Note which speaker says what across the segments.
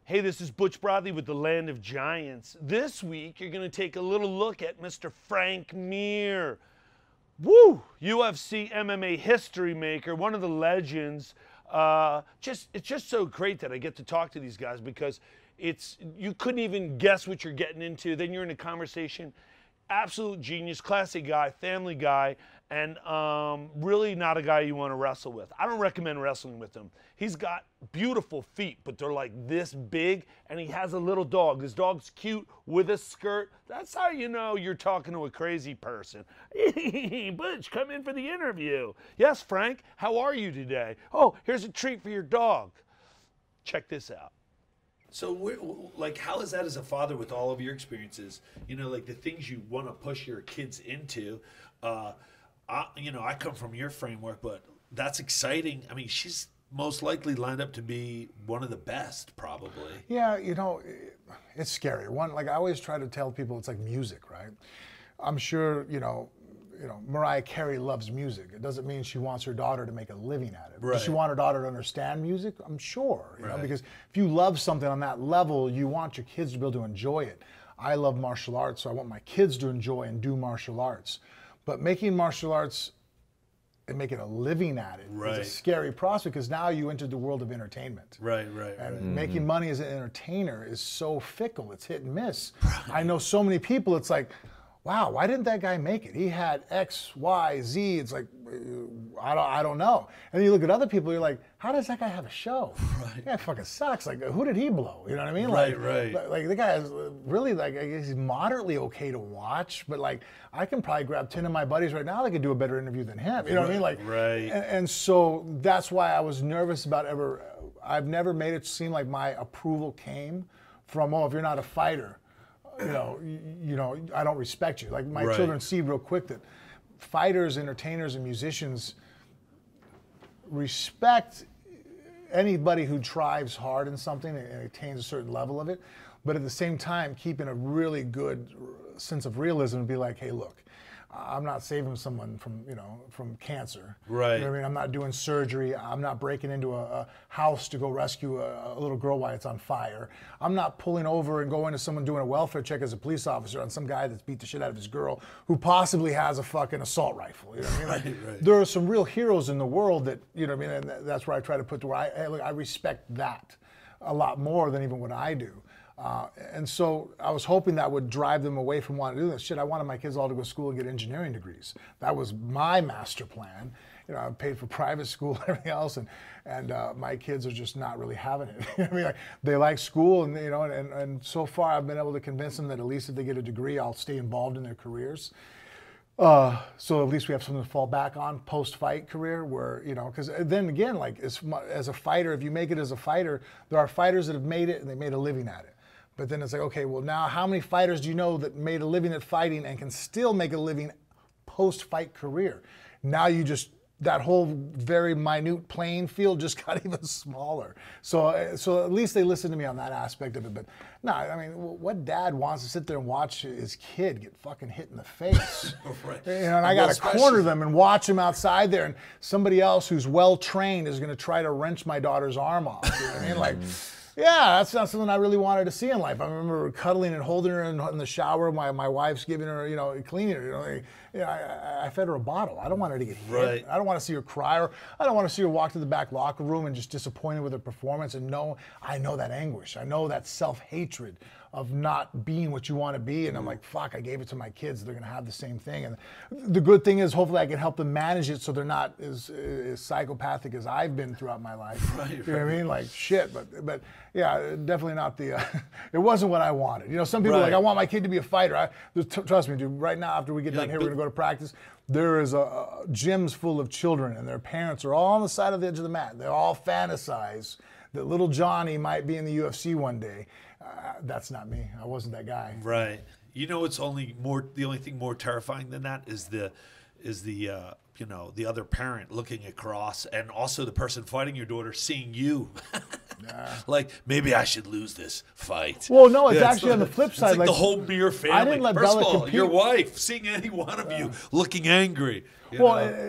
Speaker 1: Hey, this is Butch Bradley with the Land of Giants. This week, you're going to take a little look at Mr. Frank Mir. Woo! UFC MMA history maker, one of the legends. It's just so great that I get to talk to these guys because you couldn't even guess what you're getting into. Then you're in a conversation. Absolute genius, classy guy, family guy, and really not a guy you want to wrestle with. I don't recommend wrestling with him. He's got beautiful feet, but they're like this big, and he has a little dog. His dog's cute with a skirt. That's how you know you're talking to a crazy person. Butch, come in for the interview. Yes, Frank, how are you today? Oh, here's a treat for your dog. Check this out. So, how is that as a father with all of your experiences? You know, like the things you want to push your kids into. I come from your framework, but that's exciting. I mean, she's most likely lined up to be one of the best, probably.
Speaker 2: Yeah, it's scary. I always try to tell people, it's like music, right? I'm sure, Mariah Carey loves music. It doesn't mean she wants her daughter to make a living at it.
Speaker 1: Right.
Speaker 2: Does she want her daughter to understand music? I'm sure,
Speaker 1: Right.
Speaker 2: because if you love something on that level, you want your kids to be able to enjoy it. I love martial arts, so I want my kids to enjoy and do martial arts. But making martial arts and making a living at it
Speaker 1: Right.
Speaker 2: is a scary prospect because now you enter the world of entertainment.
Speaker 1: Right.
Speaker 2: And making money as an entertainer is so fickle. It's hit and miss. Right. I know so many people, it's like, wow, why didn't that guy make it? He had X, Y, Z. It's like, I don't know. And then you look at other people, you're like, how does that guy have a show?
Speaker 1: Right.
Speaker 2: Yeah, it fucking sucks. Like, who did he blow? You know what I mean?
Speaker 1: Right.
Speaker 2: Like the guy is really, I guess he's moderately okay to watch, but I can probably grab 10 of my buddies right now that could do a better interview than him. You know what I mean?
Speaker 1: Right.
Speaker 2: And so that's why I was nervous about I've never made it seem like my approval came from, if you're not a fighter, I don't respect you. Like my
Speaker 1: Right.
Speaker 2: children see real quick that fighters, entertainers, and musicians respect anybody who drives hard in something and attains a certain level of it, but at the same time keeping a really good sense of realism and be like, hey, look, I'm not saving someone from cancer.
Speaker 1: Right.
Speaker 2: You know what I mean? I'm not doing surgery. I'm not breaking into a house to go rescue a little girl while it's on fire. I'm not pulling over and going to someone doing a welfare check as a police officer on some guy that's beat the shit out of his girl who possibly has a fucking assault rifle. You know what I mean?
Speaker 1: Right.
Speaker 2: There are some real heroes in the world that, you know what I mean? And that's where I try to put to where I respect that a lot more than even what I do. And so I was hoping that would drive them away from wanting to do this. Shit, I wanted my kids all to go to school and get engineering degrees. That was my master plan. I paid for private school and everything else, and my kids are just not really having it. I mean, they like school, and and so far I've been able to convince them that at least if they get a degree, I'll stay involved in their careers. So at least we have something to fall back on post-fight career where, because then again, as a fighter, if you make it as a fighter, there are fighters that have made it and they made a living at it. But then it's like, okay, well now how many fighters do you know that made a living at fighting and can still make a living post-fight career? Now that whole very minute playing field just got even smaller. So at least they listen to me on that aspect of it. But no, I mean, what dad wants to sit there and watch his kid get fucking hit in the face?
Speaker 1: Right.
Speaker 2: And I got to corner them and watch them outside there, and somebody else who's well trained is going to try to wrench my daughter's arm off. You know what I mean? Yeah, that's not something I really wanted to see in life. I remember cuddling and holding her in the shower. My wife's giving her, cleaning her. I fed her a bottle. I don't want her to get hit.
Speaker 1: Right.
Speaker 2: I don't want to see her cry, or I don't want to see her walk to the back locker room and just disappointed with her performance. And I know that anguish. I know that self-hatred of not being what you want to be. And I'm like, fuck, I gave it to my kids. They're going to have the same thing. And the good thing is hopefully I can help them manage it so they're not as psychopathic as I've been throughout my life.
Speaker 1: Right.
Speaker 2: You know what I mean? Like, shit. But yeah, definitely not it wasn't what I wanted. Some people are like, I want my kid to be a fighter. Trust me, dude, right now after we get done here, we're going to go to practice. There is gyms full of children and their parents are all on the side of the edge of the mat. They all fantasize that little Johnny might be in the UFC one day. That's not me. I wasn't that guy.
Speaker 1: Right. The only thing more terrifying than that is the other parent looking across, and also the person fighting your daughter seeing you. Like, maybe I should lose this fight.
Speaker 2: Well, no, it's actually on the flip side.
Speaker 1: It's like the whole Mir family.
Speaker 2: I didn't let
Speaker 1: First
Speaker 2: Bella
Speaker 1: of all,
Speaker 2: compete.
Speaker 1: your wife, seeing any one of you looking angry.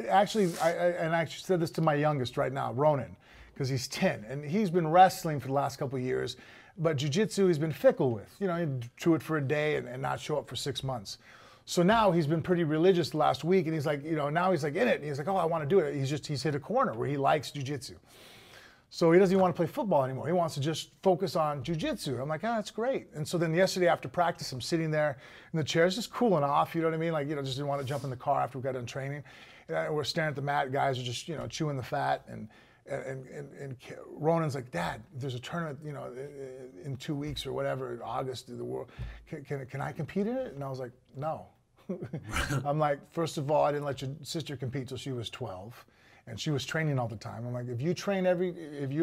Speaker 2: Actually, I actually said this to my youngest right now, Ronan. because he's 10. And he's been wrestling for the last couple of years, but jiu-jitsu he's been fickle with. You know, he'd do it for a day and not show up for 6 months. So now he's been pretty religious the last week, and he's like, you know, now he's like in it. And he's like, oh, I want to do it. He's hit a corner where he likes jiu-jitsu. So he doesn't even want to play football anymore. He wants to just focus on jiu-jitsu. I'm like, oh, that's great. And so then yesterday after practice, I'm sitting there in the chairs just cooling off, you know what I mean? Like, you know, just didn't want to jump in the car after we got done training. And we're staring at the mat. Guys are just, you know, chewing the fat. And Ronan's like, Dad, there's a tournament, you know, in 2 weeks or whatever, in August, in the world. Can I compete in it? And I was like, no. I'm like, first of all, I didn't let your sister compete till she was 12. And she was training all the time. I'm like, if you're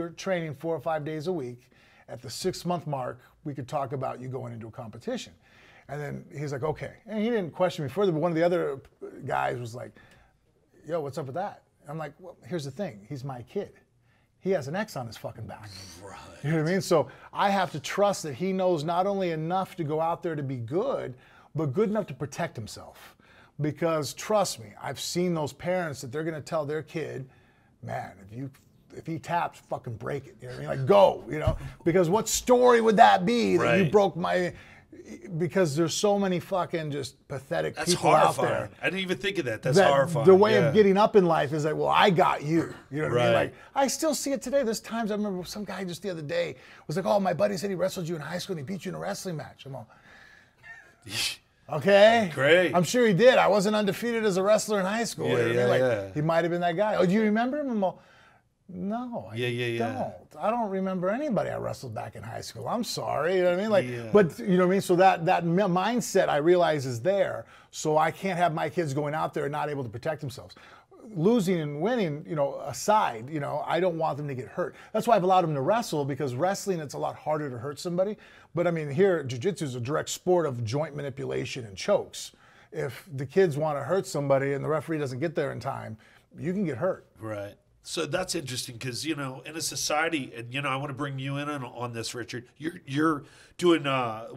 Speaker 2: training 4 or 5 days a week, at the 6-month mark, we could talk about you going into a competition. And then he's like, okay. And he didn't question me further, but one of the other guys was like, yo, what's up with that? I'm like, well, here's the thing. He's my kid. He has an X on his fucking back.
Speaker 1: Right.
Speaker 2: You know what I mean? So I have to trust that he knows not only enough to go out there to be good, but good enough to protect himself. Because trust me, I've seen those parents that they're going to tell their kid, man, if he taps, fucking break it. You know what I mean? Like, go, you know? Because what story would that be that you broke my... Because there's so many fucking just pathetic people out there.
Speaker 1: I didn't even think of that. That's horrifying.
Speaker 2: The way of getting up in life is like, well, I got you. You know what I mean? Like, I still see it today. There's times I remember some guy just the other day was like, oh, my buddy said he wrestled you in high school and he beat you in a wrestling match. I'm all... Okay.
Speaker 1: Great.
Speaker 2: I'm sure he did. I wasn't undefeated as a wrestler in high school. He might have been that guy. Oh, do you remember him? I'm all, no, I don't. I don't remember anybody I wrestled back in high school. I'm sorry. You know what I mean? Like, but you know what I mean? So that mindset I realize is there. So I can't have my kids going out there and not able to protect themselves. Losing and winning, you know, aside, you know, I don't want them to get hurt. That's why I've allowed them to wrestle, because wrestling, it's a lot harder to hurt somebody. But I mean, here, jiu-jitsu is a direct sport of joint manipulation and chokes. If the kids want to hurt somebody and the referee doesn't get there in time, you can get hurt.
Speaker 1: Right. So that's interesting because, you know, in a society, and, you know, I want to bring you in on this, Richard. You're doing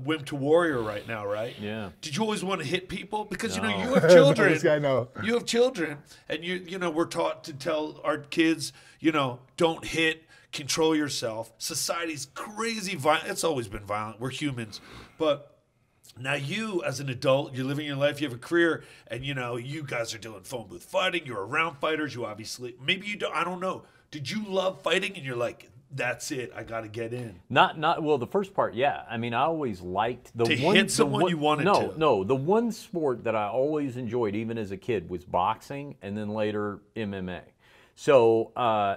Speaker 1: Wimp to Warrior right now, right?
Speaker 3: Yeah.
Speaker 1: Did you always want to hit people? Because, you know, you have children.
Speaker 2: This guy knows.
Speaker 1: You have children, and, you know, we're taught to tell our kids, you know, don't hit, control yourself. Society's crazy violent. It's always been violent. We're humans. But now you, as an adult, you're living your life, you have a career, and, you know, you guys are doing phone booth fighting, you're around fighters, you obviously, maybe you don't, I don't know. Did you love fighting and you're like, that's it, I got to get in?
Speaker 3: Well, the first part, yeah. I mean, I always liked
Speaker 1: hit someone you wanted to.
Speaker 3: No, the one sport that I always enjoyed, even as a kid, was boxing, and then later MMA. So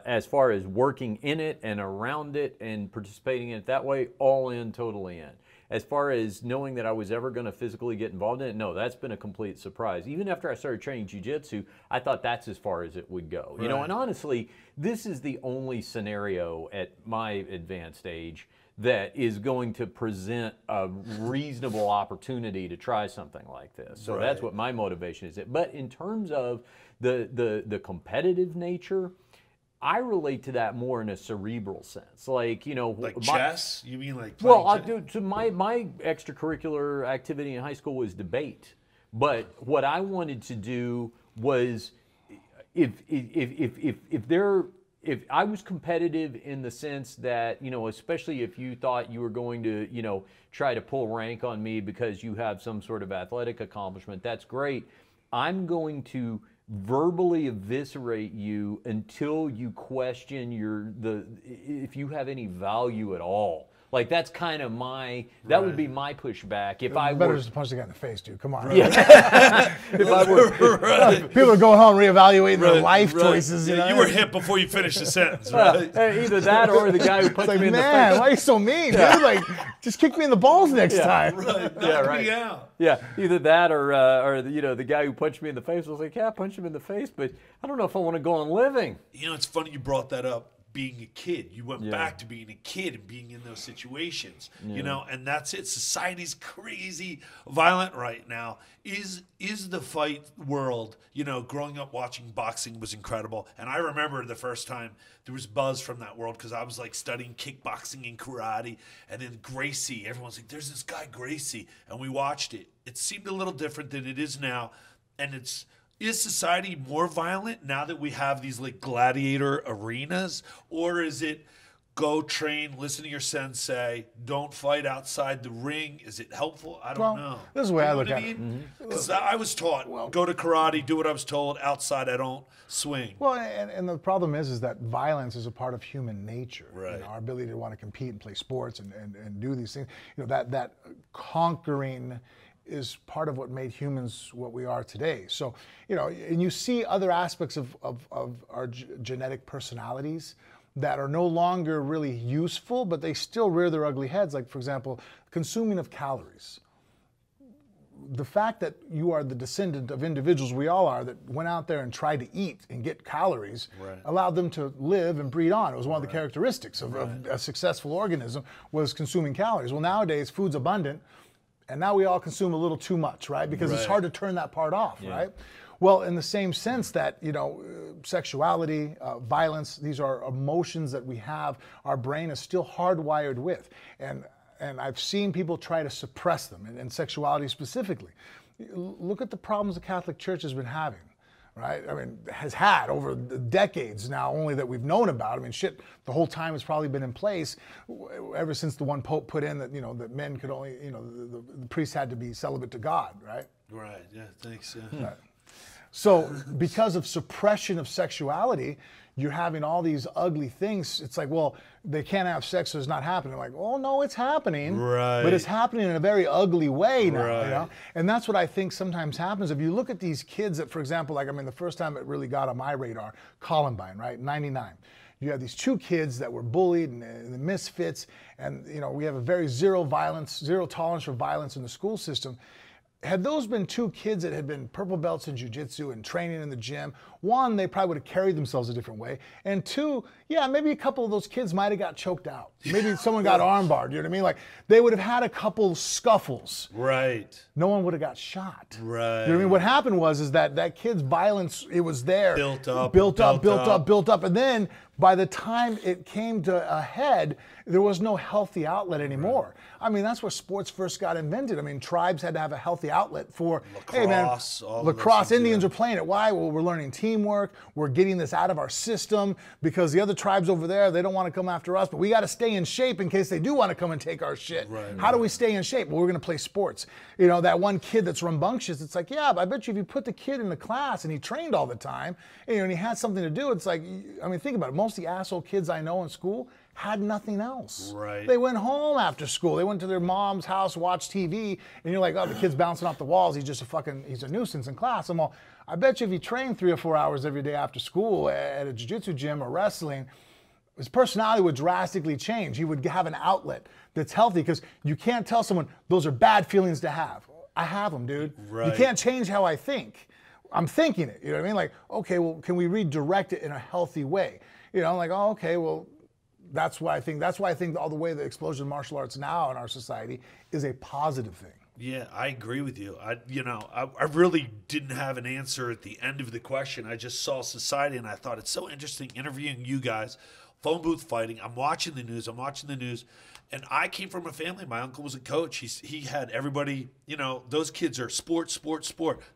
Speaker 3: as far as working in it and around it and participating in it that way, all in, totally in. As far as knowing that I was ever going to physically get involved in it, no, that's been a complete surprise. Even after I started training jiu-jitsu, I thought that's as far as it would go. You know, and honestly, this is the only scenario at my advanced age that is going to present a reasonable opportunity to try something like this. So that's what my motivation is. But in terms of the competitive nature, I relate to that more in a cerebral sense, like, you know,
Speaker 1: like chess. You mean like
Speaker 3: well, I do. So my extracurricular activity in high school was debate, but what I wanted to do was, if I was competitive in the sense that, you know, especially if you thought you were going to, you know, try to pull rank on me because you have some sort of athletic accomplishment, that's great. I'm going to verbally eviscerate you until you question if you have any value at all. Like, that's kind of that would be my pushback if I were...
Speaker 2: Better just punch the guy in the face, dude. Come on.
Speaker 3: Yeah. If I were...
Speaker 2: People are going home reevaluating their life choices.
Speaker 1: You know? You were hit before you finished the sentence, right?
Speaker 3: Either that or the guy who punched me in the face.
Speaker 2: Man, why are you so mean, dude? Like, just kick me in the balls next time.
Speaker 1: Right. Knock me out.
Speaker 3: Yeah, either that or you know, the guy who punched me in the face was like, yeah, punch him in the face, but I don't know if I want to go on living.
Speaker 1: You know, it's funny you brought that up. Being a kid, you went back to being a kid and being in those situations, you know, and that's it. Society's crazy violent right now. Is the fight world, you know, growing up watching boxing was incredible. And I remember the first time there was buzz from that world because I was like studying kickboxing and karate, and then Gracie, everyone's like, there's this guy Gracie, and we watched it. It seemed a little different than it is now, and it's is society more violent now that we have these like gladiator arenas, or is it go train, listen to your sensei, don't fight outside the ring? Is it helpful? I don't know.
Speaker 2: This is the way I look at it.
Speaker 1: Because I was taught, go to karate, do what I was told. Outside, I don't swing.
Speaker 2: Well, and the problem is that violence is a part of human nature.
Speaker 1: Right.
Speaker 2: You know, our ability to want to compete and play sports and do these things. You know, that conquering is part of what made humans what we are today. So, you know, and you see other aspects of our genetic personalities that are no longer really useful, but they still rear their ugly heads. Like, for example, consuming of calories. The fact that you are the descendant of individuals, we all are, that went out there and tried to eat and get calories, allowed them to live and breed on. It was one of the characteristics of a successful organism, was consuming calories. Well, nowadays, food's abundant, and now we all consume a little too much, right? Because it's hard to turn that part off, right? Well, in the same sense that, you know, sexuality, violence, these are emotions that we have, our brain is still hardwired with. And I've seen people try to suppress them, and sexuality specifically. Look at the problems the Catholic Church has been having, right? I mean, has had over decades now, only that we've known about. I mean, shit, the whole time it's probably been in place ever since the one Pope put in that, you know, that men could only, you know, the priests had to be celibate to God, right?
Speaker 1: Right, yeah, thanks. Yeah.
Speaker 2: Right. So because of suppression of sexuality, you're having all these ugly things. It's like, well, they can't have sex, so it's not happening. Like, oh no, it's happening.
Speaker 1: Right.
Speaker 2: But it's happening in a very ugly way now,
Speaker 1: Right.
Speaker 2: you know? And that's what I think sometimes happens. If you look at these kids that, for example, like, I mean, the first time it really got on my radar, Columbine, right, 99. You have these two kids that were bullied and the misfits, and, you know, we have a very zero tolerance for violence in the school system. Had those been two kids that had been purple belts in jiu-jitsu and training in the gym, one, they probably would have carried themselves a different way. And two, yeah, maybe a couple of those kids might have got choked out. Maybe someone got armbarred, you know what I mean? Like, they would have had a couple scuffles.
Speaker 1: Right.
Speaker 2: No one would have got shot.
Speaker 1: Right.
Speaker 2: You know what I mean? What happened was that kid's violence, it was there.
Speaker 1: Built up.
Speaker 2: And then by the time it came to a head, there was no healthy outlet anymore. I mean, that's where sports first got invented. I mean, tribes had to have a healthy outlet for, hey man, lacrosse, Indians are playing it. Why? Well, we're learning teamwork. We're getting this out of our system because the other tribes over there, they don't want to come after us, but we got to stay in shape in case they do want to come and take our shit. How do we stay in shape? Well, we're going to play sports. You know, that one kid that's rambunctious, it's like, yeah, but I bet you if you put the kid in the class and he trained all the time, you know, and he had something to do, it's like, I mean, think about it. Most of the asshole kids I know in school had nothing else.
Speaker 1: Right.
Speaker 2: They went home after school. They went to their mom's house, watched TV, and you're like, oh, the kid's bouncing off the walls. He's just he's a nuisance in class. I'm all, I bet you if he trained 3 or 4 hours every day after school at a jiu-jitsu gym or wrestling, his personality would drastically change. He would have an outlet that's healthy, because you can't tell someone those are bad feelings to have. I have them, dude.
Speaker 1: Right.
Speaker 2: You can't change how I think. I'm thinking it, you know what I mean? Like, okay, well, can we redirect it in a healthy way? You know, like, oh, okay, well, that's why I think all the way the explosion of martial arts now in our society is a positive thing.
Speaker 1: Yeah, I agree with you. I really didn't have an answer at the end of the question. I just saw society, and I thought it's so interesting interviewing you guys, phone booth fighting. I'm watching the news, and I came from a family. My uncle was a coach. He had everybody, you know, those kids are sport.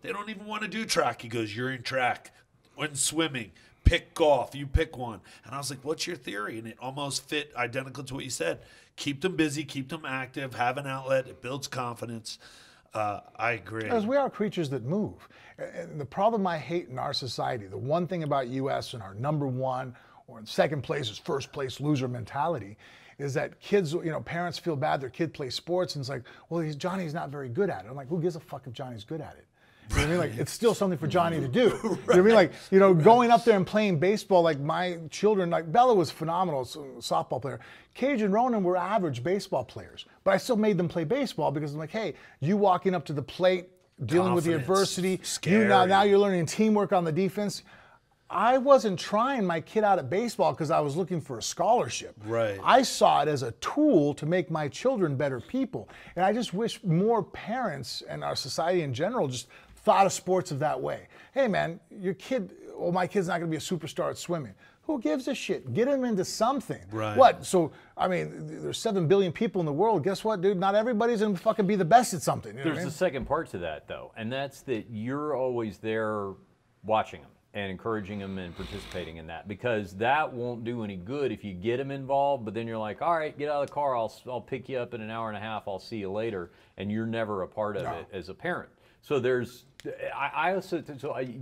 Speaker 1: They don't even want to do track. He goes, you're in track, in swimming. Pick golf, you pick one. And I was like, what's your theory? And it almost fit identical to what you said. Keep them busy, keep them active, have an outlet, it builds confidence. I agree.
Speaker 2: Because we are creatures that move. And the problem I hate in our society, the one thing about US and our number one or in second place is first place loser mentality, is that kids, you know, parents feel bad their kid plays sports and it's like, well, Johnny's not very good at it. I'm like, who gives a fuck if Johnny's good at it? You know what I mean? Like, it's still something for Johnny to do. You know what I mean? Like, you know, going up there and playing baseball, like my children, like Bella was phenomenal, softball player. Cage and Ronan were average baseball players, but I still made them play baseball because I'm like, hey, you walking up to the plate, dealing with the adversity, now you're learning teamwork on the defense. I wasn't trying my kid out at baseball because I was looking for a scholarship.
Speaker 1: Right.
Speaker 2: I saw it as a tool to make my children better people. And I just wish more parents and our society in general just thought of sports of that way. Hey man, your kid, well, my kid's not gonna be a superstar at swimming. Who gives a shit? Get him into something.
Speaker 1: Right.
Speaker 2: What? So, I mean, there's 7 billion people in the world. Guess what, dude? Not everybody's gonna fucking be the best at something. You know
Speaker 3: There's a second part to that, though, and that's that you're always there watching them and encouraging them and participating in that, because that won't do any good if you get them involved, but then you're like, all right, get out of the car, I'll pick you up in an hour and a half, I'll see you later, and you're never a part of it as a parent. So there's, I also,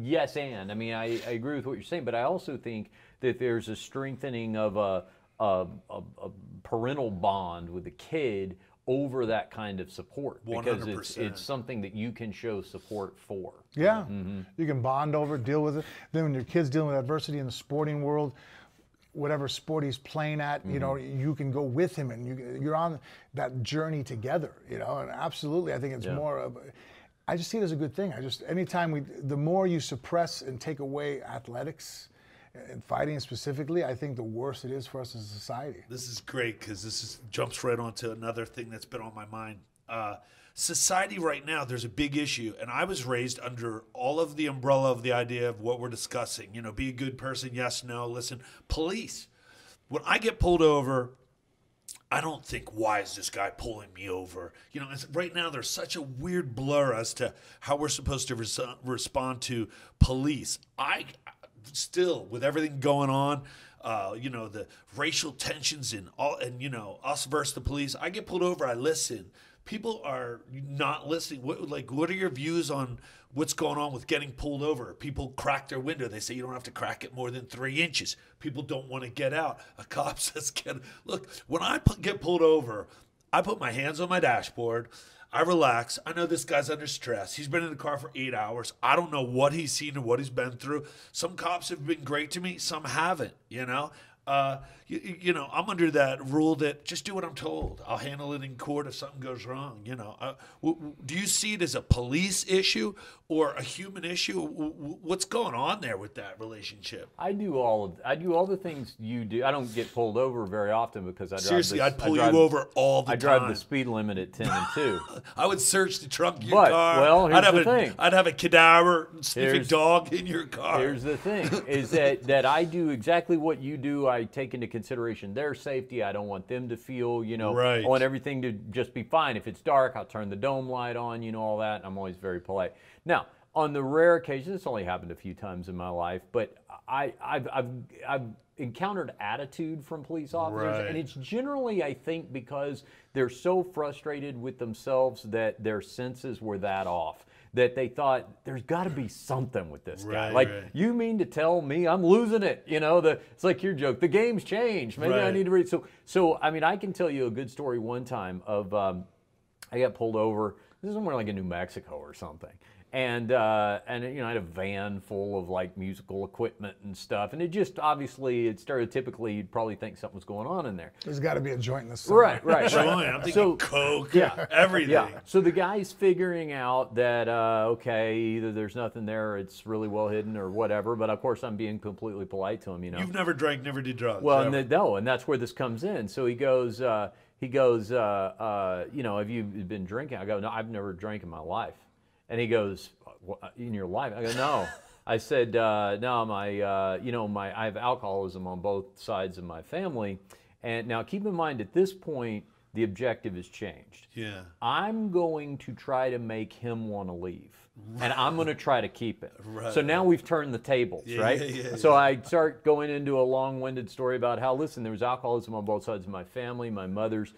Speaker 3: yes, and I mean, I agree with what you're saying, but I also think that there's a strengthening of a parental bond with the kid over that kind of support, because
Speaker 1: 100%.
Speaker 3: it's something that you can show support for.
Speaker 2: Yeah, you can bond over, deal with it. Then when your kid's dealing with adversity in the sporting world, whatever sport he's playing at, you know, you can go with him, and you're on that journey together, you know. And absolutely, I think it's more of, I just see it as a good thing. Anytime the more you suppress and take away athletics and fighting specifically, I think the worse it is for us as a society.
Speaker 1: This is great, because jumps right onto another thing that's been on my mind. Society right now, there's a big issue, and I was raised under all of the umbrella of the idea of what we're discussing. You know, be a good person, yes, no, listen. Police. When I get pulled over, I don't think, why is this guy pulling me over? You know, right now there's such a weird blur as to how we're supposed to respond to police. I still, with everything going on, you know, the racial tensions and you know, us versus the police, I get pulled over, I listen. People are not listening. What are your views on what's going on with getting pulled over? People crack their window. They say you don't have to crack it more than 3 inches. People don't want to get out. A cop says, look, when I get pulled over, I put my hands on my dashboard. I relax. I know this guy's under stress. He's been in the car for 8 hours. I don't know what he's seen or what he's been through. Some cops have been great to me. Some haven't, you know. You know, I'm under that rule that just do what I'm told. I'll handle it in court if something goes wrong. You know, do you see it as a police issue or a human issue? What's going on there with that relationship?
Speaker 3: I do all the things you do. I don't get pulled over very often because
Speaker 1: I'd pull you over all the time.
Speaker 3: I drive the speed limit at 10 and 2.
Speaker 1: I would search the trunk of your car.
Speaker 3: Well, here's the thing.
Speaker 1: I'd have a cadaver sniffing dog in your car.
Speaker 3: Here's the thing: is that I do exactly what you do. I take into consideration their safety. I don't want them to feel, you know, I want everything to just be fine. If it's dark, I'll turn the dome light on, you know, all that. I'm always very polite. Now, on the rare occasion, it's only happened a few times in my life, but I've encountered attitude from police officers, and it's generally, I think, because they're so frustrated with themselves that their senses were that off, that they thought there's got to be something with this guy. Like, you mean to tell me I'm losing it? You know, it's like your joke. The game's changed. Maybe I need to read. So I mean, I can tell you a good story one time of I got pulled over. This is somewhere like in New Mexico or something. And you know, I had a van full of like musical equipment and stuff, and it just obviously, it stereotypically, you'd probably think something was going on in there.
Speaker 2: There's got to be a joint in the summer.
Speaker 1: Right. I'm thinking coke, everything.
Speaker 3: Yeah. So the guy's figuring out that okay, either there's nothing there, it's really well hidden, or whatever. But of course, I'm being completely polite to him. You know,
Speaker 1: you've never drank, never did drugs.
Speaker 3: Well, and that's where this comes in. So he goes, you know, have you been drinking? I go, no, I've never drank in my life. And he goes, in your life? I go, no. I said, no, I have alcoholism on both sides of my family. And now keep in mind, at this point, the objective has changed.
Speaker 1: Yeah.
Speaker 3: I'm going to try to make him want to leave. And I'm going to try to keep it. So now we've turned the tables, right? So I start going into a long-winded story about how, listen, there was alcoholism on both sides of my family. My mother's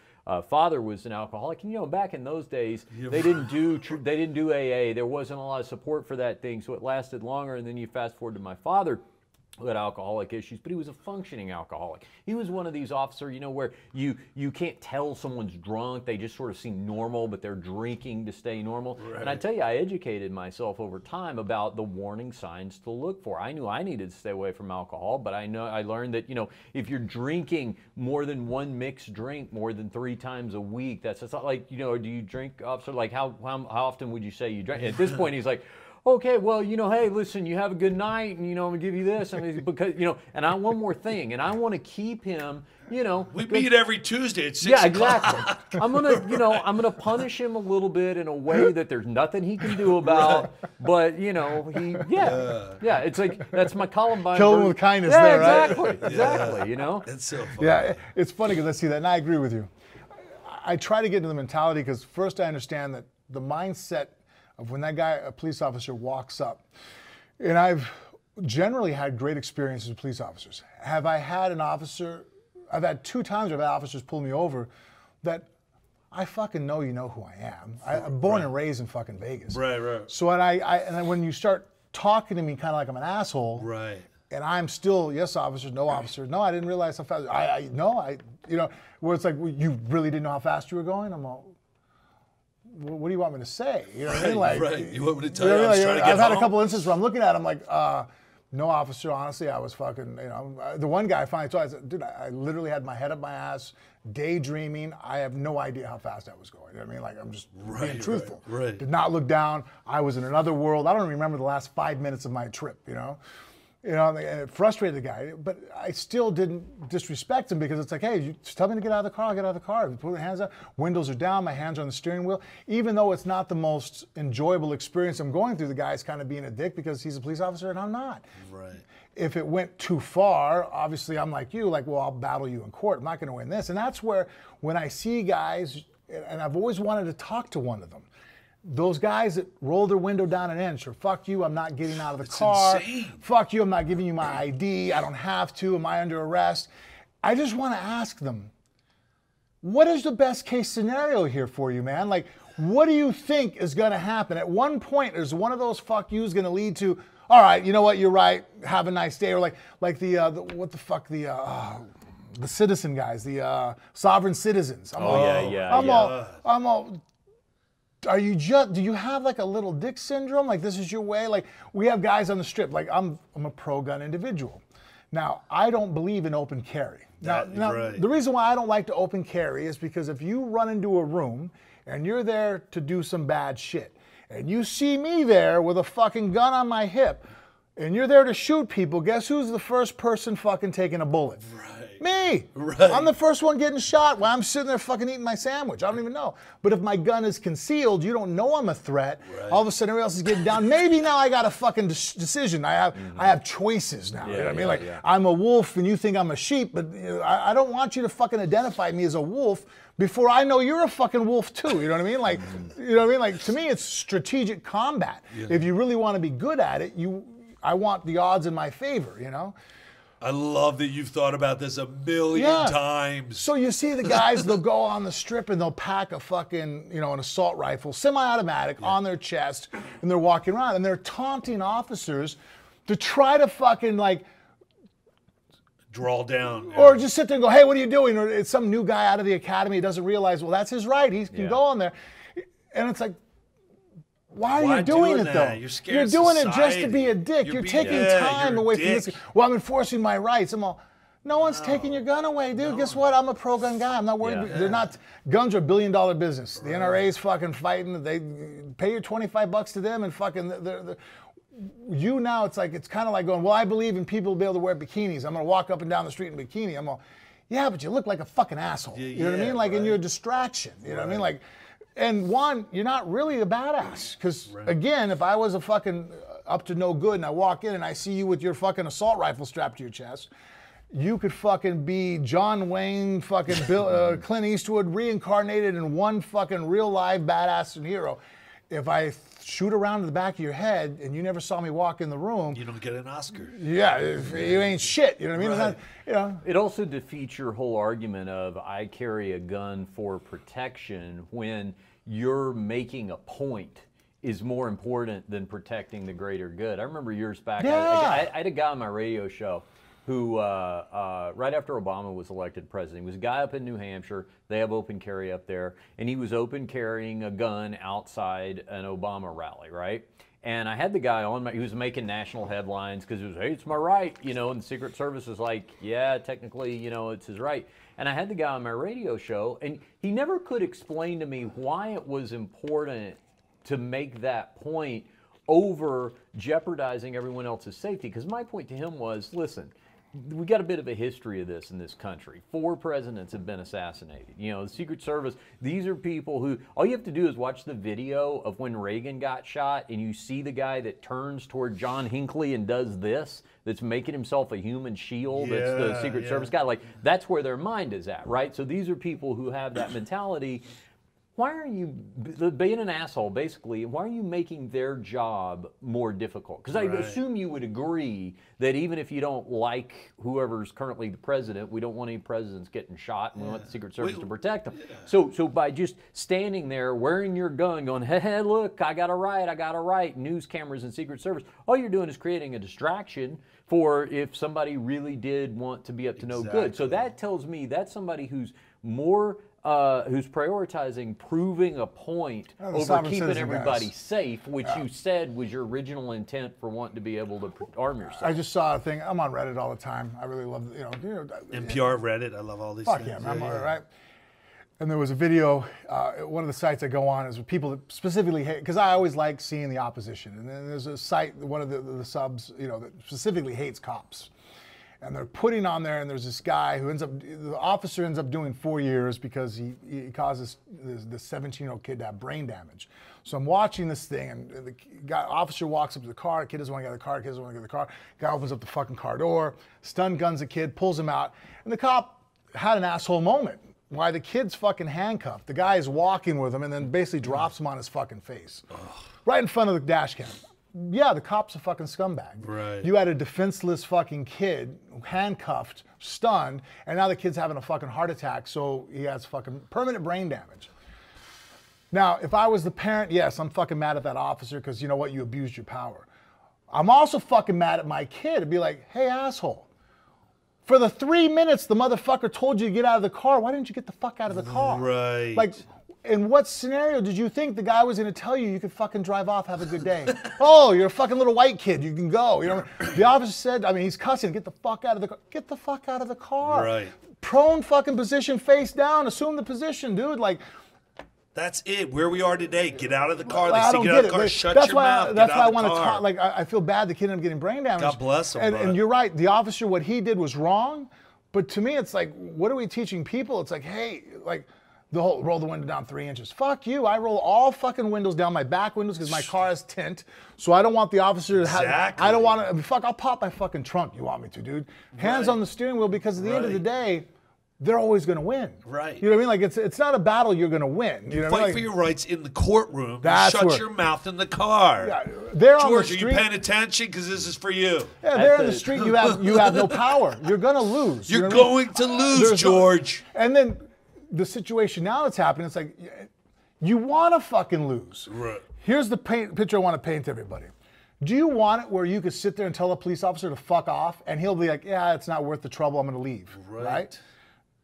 Speaker 3: father was an alcoholic, and you know, back in those days, they didn't do AA. There wasn't a lot of support for that thing, so it lasted longer. And then you fast forward to my father, who had alcoholic issues, but he was a functioning alcoholic. He was one of these officers, you know, where you can't tell someone's drunk. They just sort of seem normal, but they're drinking to stay normal. And I tell you, I educated myself over time about the warning signs to look for. I knew I needed to stay away from alcohol, but I learned that, you know, if you're drinking more than one mixed drink more than 3 times a week, that's not like, you know, do you drink, officer? Like how often would you say you drink? At this point, he's like, okay, well, you know, hey, listen, you have a good night, and, you know, I'm going to give you this. I mean, because, you know, and I one more thing, and I want to keep him, you know.
Speaker 1: We meet every Tuesday at 6 o'clock.
Speaker 3: Exactly. I'm going to, you know, I'm going to punish him a little bit in a way that there's nothing he can do about, but, you know, it's like, that's my Columbine.
Speaker 2: Kill him with kindness there, right?
Speaker 3: Exactly, you know.
Speaker 1: It's so funny.
Speaker 2: Yeah, it's funny because I see that, and I agree with you. I try to get into the mentality because first I understand that the mindset of when that guy, a police officer, walks up, And I've generally had great experiences with police officers. Have I had an officer, I've had 2 times where I've had officers pull me over that I fucking know you know who I am. I'm born and raised in fucking Vegas.
Speaker 1: Right, right.
Speaker 2: So and then when you start talking to me kind of like I'm an asshole,
Speaker 1: Right.
Speaker 2: and I'm still, yes, officers, no, officers, no, I didn't realize how fast, you know, where it's like, well, you really didn't know how fast you were going? I'm all, what do you want me to say? You know what I mean? Like,
Speaker 1: right. You want me to tell you,
Speaker 2: know,
Speaker 1: I was trying to get
Speaker 2: I've had
Speaker 1: home?
Speaker 2: a couple instances where I'm looking at him like, no, officer, honestly, I was fucking, you know, the one guy finally told me, I said, dude, I literally had my head up my ass, daydreaming. I have no idea how fast I was going. You know what I mean? Like, I'm just being truthful.
Speaker 1: Right.
Speaker 2: Did not look down. I was in another world. I don't remember the last 5 minutes of my trip, you know? And it frustrated the guy, but I still didn't disrespect him because it's like, hey, you just tell me to get out of the car, I'll get out of the car. Put my hands up, windows are down, my hands are on the steering wheel. Even though it's not the most enjoyable experience I'm going through, the guy's kind of being a dick because he's a police officer and I'm not.
Speaker 1: Right.
Speaker 2: If it went too far, obviously I'm like you, like, well, I'll battle you in court. I'm not going to win this. And that's where, when I see guys, and I've always wanted to talk to one of them, those guys that roll their window down and answer, fuck you, I'm not getting out of the car.
Speaker 1: Insane.
Speaker 2: Fuck you, I'm not giving you my ID. I don't have to. Am I under arrest? I just want to ask them, what is the best case scenario here for you, man? Like, what do you think is going to happen? At one point, is one of those fuck yous going to lead to, all right, you know what, you're right, have a nice day. Or like the citizen guys, the sovereign citizens. I'm all, do you have like a little dick syndrome? Like, this is your way? Like, we have guys on the strip, like I'm a pro-gun individual. Now, I don't believe in open carry. Now,
Speaker 1: right.
Speaker 2: The reason why I don't like to open carry is because if you run into a room and you're there to do some bad shit, and you see me there with a fucking gun on my hip, and you're there to shoot people, guess who's the first person fucking taking a bullet?
Speaker 1: Right.
Speaker 2: Me.
Speaker 1: Right.
Speaker 2: I'm the first one getting shot while I'm sitting there fucking eating my sandwich. I don't even know. But if my gun is concealed, you don't know I'm a threat. Right. All of a sudden, everybody else is getting down. Maybe now I got a fucking decision. I have choices now. You know what I mean? Like, I'm a wolf and you think I'm a sheep, but I don't want you to fucking identify me as a wolf before I know you're a fucking wolf too. You know what I mean? Like, you know what I mean? Like, to me, it's strategic combat. Yeah. If you really want to be good at it, I want the odds in my favor, you know?
Speaker 1: I love that you've thought about this a million times.
Speaker 2: So you see the guys, they'll go on the strip and they'll pack a fucking, you know, an assault rifle, semi-automatic, on their chest, and they're walking around and they're taunting officers to try to fucking like
Speaker 1: draw down.
Speaker 2: Or just sit there and go, hey, what are you doing? Or it's some new guy out of the academy doesn't realize, well, that's his right. He can go on there. And it's like, why are you doing it, though? You're doing it just to be a dick. You're taking time away from this. Well, I'm enforcing my rights. I'm all, no one's taking your gun away, dude. Guess what? I'm a pro-gun guy. I'm not worried. They're not. Guns are $1 billion business. The NRA's fucking fighting. They pay your $25 to them and fucking. You now, it's like, it's kind of like going, well, I believe in people being able to wear bikinis. I'm going to walk up and down the street in a bikini. I'm all, yeah, but you look like a fucking asshole. You know what I mean? Like, and you're a distraction. You know what I mean? Like, and one, you're not really a badass. Because, again, if I was a fucking up to no good and I walk in and I see you with your fucking assault rifle strapped to your chest, you could fucking be John Wayne, fucking Clint Eastwood reincarnated in one fucking real live badass and hero. If I shoot around to the back of your head and you never saw me walk in the room,
Speaker 1: you don't get an Oscar.
Speaker 2: Yeah, you ain't shit. You know what I mean? Not, you know.
Speaker 3: It also defeats your whole argument of I carry a gun for protection when you're making a point is more important than protecting the greater good. I remember years back, I had a guy on my radio show who, right after Obama was elected president, he was a guy up in New Hampshire. They have open carry up there, and he was open carrying a gun outside an Obama rally, right? And I had the guy on, he was making national headlines because he was, hey, it's my right, you know, and the Secret Service was like, yeah, technically, you know, it's his right. And I had the guy on my radio show, and he never could explain to me why it was important to make that point over jeopardizing everyone else's safety. Because my point to him was, listen, we got a bit of a history of this in this country. 4 presidents have been assassinated. You know, the Secret Service, these are people who, all you have to do is watch the video of when Reagan got shot and you see the guy that turns toward John Hinckley and does this, that's making himself a human shield, that's the Secret Service guy. Like, that's where their mind is at, right? So these are people who have that mentality. why are you being an asshole? Basically, why are you making their job more difficult? Because I assume you would agree that even if you don't like whoever's currently the president, we don't want any presidents getting shot, and we want the Secret Service to protect them. So by just standing there wearing your gun, going, hey, look, I got a right, news cameras and Secret Service, all you're doing is creating a distraction for if somebody really did want to be up to no good. So that tells me that's somebody who's more who's prioritizing proving a point over keeping everybody safe, which you said was your original intent for wanting to be able to arm yourself.
Speaker 2: I just saw a thing. I'm on Reddit all the time. I really love,
Speaker 1: NPR, Reddit. I love all these things.
Speaker 2: Fuck yeah, I'm on it, right? And there was a video, one of the sites I go on is with people that specifically hate, because I always like seeing the opposition. And then there's a site, one of the subs, that specifically hates cops. And they're putting on there, and there's this guy who the officer ends up doing 4 years because he causes the 17-year-old kid to have brain damage. So I'm watching this thing, and the officer walks up to the car, the kid doesn't want to get out of the car, the kid doesn't want to get out of the car, guy opens up the fucking car door, stun guns the kid, pulls him out, and the cop had an asshole moment. Why the kid's fucking handcuffed, the guy is walking with him and then basically drops him on his fucking face. Right in front of the dash cam. Yeah, the cop's a fucking scumbag.
Speaker 1: Right.
Speaker 2: You had a defenseless fucking kid, handcuffed, stunned, and now the kid's having a fucking heart attack, so he has fucking permanent brain damage. Now, if I was the parent, yes, I'm fucking mad at that officer because you know what, you abused your power. I'm also fucking mad at my kid and be like, hey, asshole. For the 3 minutes the motherfucker told you to get out of the car, why didn't you get the fuck out of the car?
Speaker 1: Right.
Speaker 2: Like, in what scenario did you think the guy was going to tell you you could fucking drive off, have a good day? Oh, you're a fucking little white kid, you can go. The officer said, he's cussing, get the fuck out of the car. Get the fuck out of the car.
Speaker 1: Right.
Speaker 2: Prone fucking position, face down, assume the position, dude. Like,
Speaker 1: that's it. Where we are today. Get out of the car.
Speaker 2: I
Speaker 1: They
Speaker 2: don't
Speaker 1: say get out
Speaker 2: get
Speaker 1: of the car.
Speaker 2: it.
Speaker 1: Shut
Speaker 2: That's
Speaker 1: your
Speaker 2: why,
Speaker 1: mouth.
Speaker 2: that's
Speaker 1: Get
Speaker 2: why I
Speaker 1: out of
Speaker 2: want
Speaker 1: the
Speaker 2: to
Speaker 1: car.
Speaker 2: talk. Like, I feel bad the kid ended up getting brain damage.
Speaker 1: God bless him.
Speaker 2: And you're right. The officer, what he did was wrong. But to me, it's like, what are we teaching people? It's like, hey, like, the whole roll the window down 3 inches. Fuck you. I roll all fucking windows down, my back windows, because my car has tint. So I don't want the officer to have. I don't want to. Fuck, I'll pop my fucking trunk. You want me to, dude? Hands on the steering wheel, because at the end of the day, they're always going to win.
Speaker 1: Right.
Speaker 2: You know what I mean? Like, it's not a battle you're going to win. You know what I mean?
Speaker 1: Fight for your rights in the courtroom.
Speaker 2: That's
Speaker 1: Shut your mouth in the car.
Speaker 2: Yeah, they're on the
Speaker 1: George,
Speaker 2: street.
Speaker 1: are you paying attention? Because this is for you.
Speaker 2: Yeah, they're in the street. You have no power. You're going to lose.
Speaker 1: You're going to lose, George.
Speaker 2: And then the situation now that's happening, it's like, you want to fucking lose.
Speaker 1: Right.
Speaker 2: Here's the picture I want to paint to everybody. Do you want it where you could sit there and tell a police officer to fuck off, and he'll be like, yeah, it's not worth the trouble, I'm going to leave, right?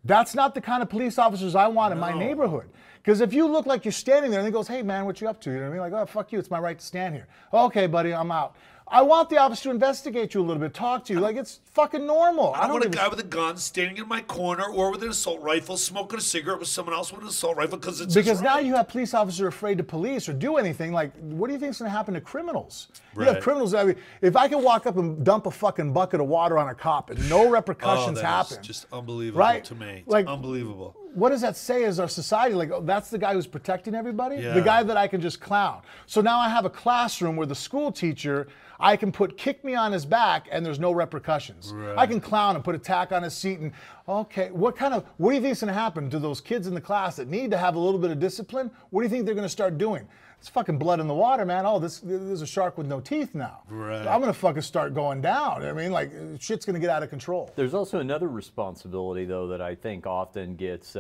Speaker 2: That's not the kind of police officers I want in my neighborhood. Because if you look like you're standing there and he goes, hey man, what you up to? You know what I mean? Like, oh, fuck you, it's my right to stand here. Okay, buddy, I'm out. I want the officer to investigate you a little bit, talk to you. Like, it's fucking normal.
Speaker 1: I don't want a guy with a gun standing in my corner or with an assault rifle smoking a cigarette with someone else with an assault rifle because it's
Speaker 2: Because now you have police officers afraid to police or do anything. Like, what do you think is going to happen to criminals? You have criminals. I mean, if I can walk up and dump a fucking bucket of water on a cop and no repercussions happen.
Speaker 1: Is just unbelievable to me. It's
Speaker 2: like,
Speaker 1: unbelievable.
Speaker 2: What does that say as our society? Like, oh, that's the guy who's protecting everybody?
Speaker 1: Yeah.
Speaker 2: The guy that I can just clown. So now I have a classroom where the school teacher, I can kick me on his back and there's no repercussions.
Speaker 1: Right.
Speaker 2: I can clown and put a tack on his seat and, okay, what do you think is going to happen to those kids in the class that need to have a little bit of discipline? What do you think they're going to start doing? It's fucking blood in the water, man. Oh, there's a shark with no teeth now.
Speaker 1: Right.
Speaker 2: I'm going to fucking start going down. I mean, like, shit's going to get out of control.
Speaker 3: There's also another responsibility, though, that I think often gets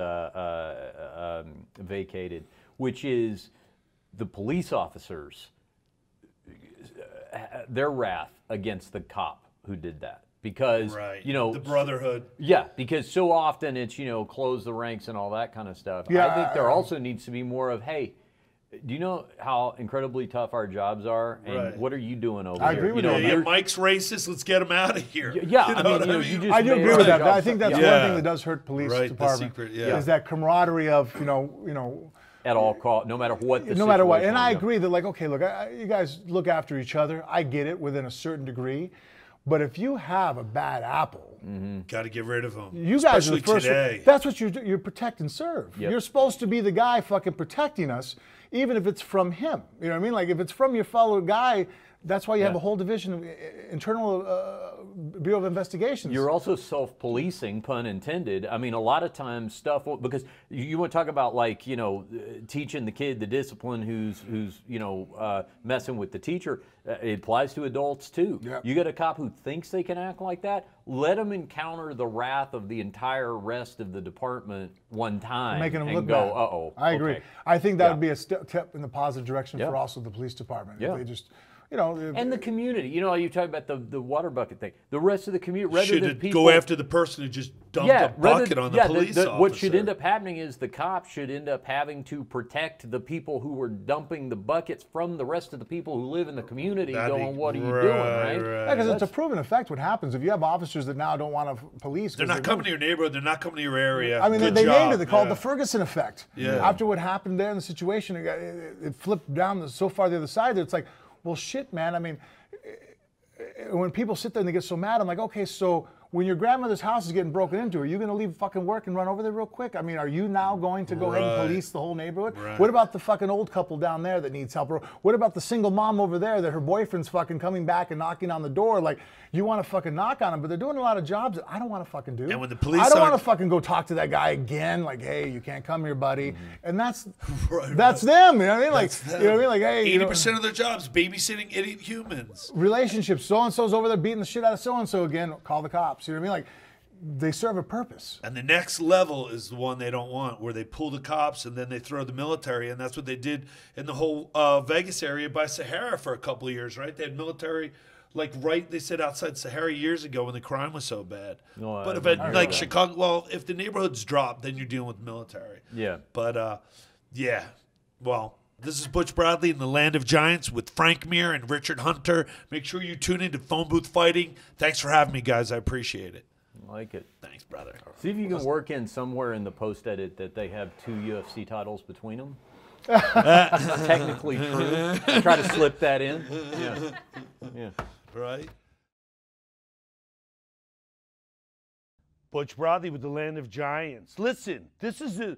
Speaker 3: vacated, which is the police officers, their wrath against the cop who did that. Because,
Speaker 1: the brotherhood.
Speaker 3: Yeah, because so often it's, close the ranks and all that kind of stuff.
Speaker 2: Yeah,
Speaker 3: I think there also needs to be more of, hey, do you know how incredibly tough our jobs are? And what are you doing over
Speaker 2: I
Speaker 3: here?
Speaker 2: agree with you.
Speaker 1: Yeah, Mike's racist. Let's get him out of here.
Speaker 3: Yeah,
Speaker 1: you know
Speaker 3: you just
Speaker 2: I do agree with that. I think that's one thing that does hurt police
Speaker 1: the
Speaker 2: department.
Speaker 1: secret,
Speaker 2: is that camaraderie of
Speaker 3: at all costs, no matter what the
Speaker 2: no matter what.
Speaker 3: situation
Speaker 2: And I
Speaker 3: is.
Speaker 2: agree that, like, okay, look, you guys look after each other. I get it within a certain degree. But if you have a bad apple,
Speaker 1: got to get rid of him.
Speaker 2: You guys are the
Speaker 1: Especially
Speaker 2: first.
Speaker 1: today.
Speaker 2: That's what you're protect and serve.
Speaker 3: Yep.
Speaker 2: You're supposed to be the guy fucking protecting us, even if it's from him. You know what I mean? Like, if it's from your fellow guy, That's why you have a whole division of internal Bureau of Investigations.
Speaker 3: You're also self-policing, pun intended. I mean, a lot of times stuff, because you want to talk about, like, you know, teaching the kid the discipline who's you know, messing with the teacher. It applies to adults too.
Speaker 2: Yep.
Speaker 3: You get a cop who thinks they can act like that, let them encounter the wrath of the entire rest of the department one time.
Speaker 2: Making them
Speaker 3: and
Speaker 2: look
Speaker 3: go,
Speaker 2: bad.
Speaker 3: uh-oh.
Speaker 2: I agree.
Speaker 3: Okay.
Speaker 2: I think that would be a step in the positive direction for
Speaker 3: Yeah.
Speaker 2: also the police department.
Speaker 3: Yeah.
Speaker 2: If they just, you know,
Speaker 3: And the community. You know, you talk about the water bucket thing. The rest of the community, rather than
Speaker 1: Should
Speaker 3: people
Speaker 1: go after the person who just dumped a bucket on the police officer.
Speaker 3: what should end up happening is the cops should end up having to protect the people who were dumping the buckets from the rest of the people who live in the community going, what are you doing, right?
Speaker 2: Yeah, because it's a proven effect what happens. If you have officers that now don't want to police.
Speaker 1: They're not coming to your neighborhood. They're not coming to your area.
Speaker 2: I mean,
Speaker 1: Good
Speaker 2: they
Speaker 1: job.
Speaker 2: named it. They called it the Ferguson effect.
Speaker 1: Yeah.
Speaker 2: After what happened there in the situation, it flipped down so far the other side that it's like, well, shit, man. I mean, when people sit there and they get so mad, I'm like, okay, so when your grandmother's house is getting broken into, are you going to leave fucking work and run over there real quick? I mean, are you now going to go ahead and police the whole neighborhood?
Speaker 1: Right.
Speaker 2: What about the fucking old couple down there that needs help? Or what about the single mom over there that her boyfriend's fucking coming back and knocking on the door? Like, you want to fucking knock on them, but they're doing a lot of jobs that I don't want to fucking do.
Speaker 1: And when the police
Speaker 2: I don't
Speaker 1: aren't-
Speaker 2: want to fucking go talk to that guy again. Like, hey, you can't come here, buddy.
Speaker 1: Mm-hmm.
Speaker 2: And that's them. You know what I mean? Like,
Speaker 1: That's
Speaker 2: you know what I mean? Like, hey,
Speaker 1: 80% of their jobs babysitting idiot humans.
Speaker 2: relationships. So and so's over there beating the shit out of so and so again. Call the cops. You know what I mean? Like, they serve a purpose.
Speaker 1: And the next level is the one they don't want, where they pull the cops and then they throw the military. And that's what they did in the whole Vegas area by Sahara for a couple of years, right? They had military, like, they said outside Sahara years ago when the crime was so bad.
Speaker 3: No,
Speaker 1: But if
Speaker 3: I
Speaker 1: it,
Speaker 3: heard
Speaker 1: like
Speaker 3: that.
Speaker 1: Chicago, well, if the neighborhoods drop, then you're dealing with military.
Speaker 3: Yeah.
Speaker 1: But, yeah, well, this is Butch Bradley in the Land of Giants with Frank Mir and Richard Hunter. Make sure you tune into Phone Booth Fighting. Thanks for having me, guys. I appreciate it.
Speaker 3: Like it.
Speaker 1: Thanks, brother.
Speaker 3: See if you can work in somewhere in the post edit that they have 2 UFC titles between them. Technically true. Try to slip that in. Yeah. Yeah.
Speaker 1: Right?
Speaker 4: Butch Bradley with the Land of Giants. Listen, this is an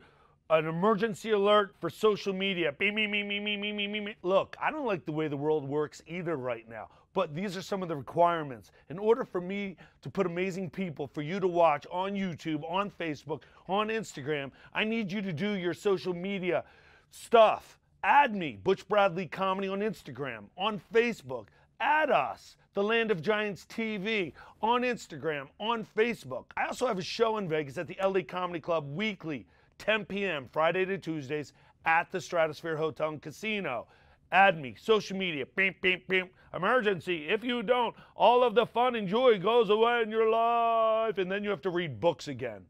Speaker 4: emergency alert for social media. Me. Look, I don't like the way the world works either right now, but these are some of the requirements. In order for me to put amazing people for you to watch on YouTube, on Facebook, on Instagram, I need you to do your social media stuff. Add me, Butch Bradley Comedy on Instagram, on Facebook. Add us, The Land of Giants TV, on Instagram, on Facebook. I also have a show in Vegas at the LA Comedy Club weekly, 10 p.m., Friday to Tuesdays, at the Stratosphere Hotel and Casino. Add me, social media, emergency. If you don't, all of the fun and joy goes away in your life, and then you have to read books again.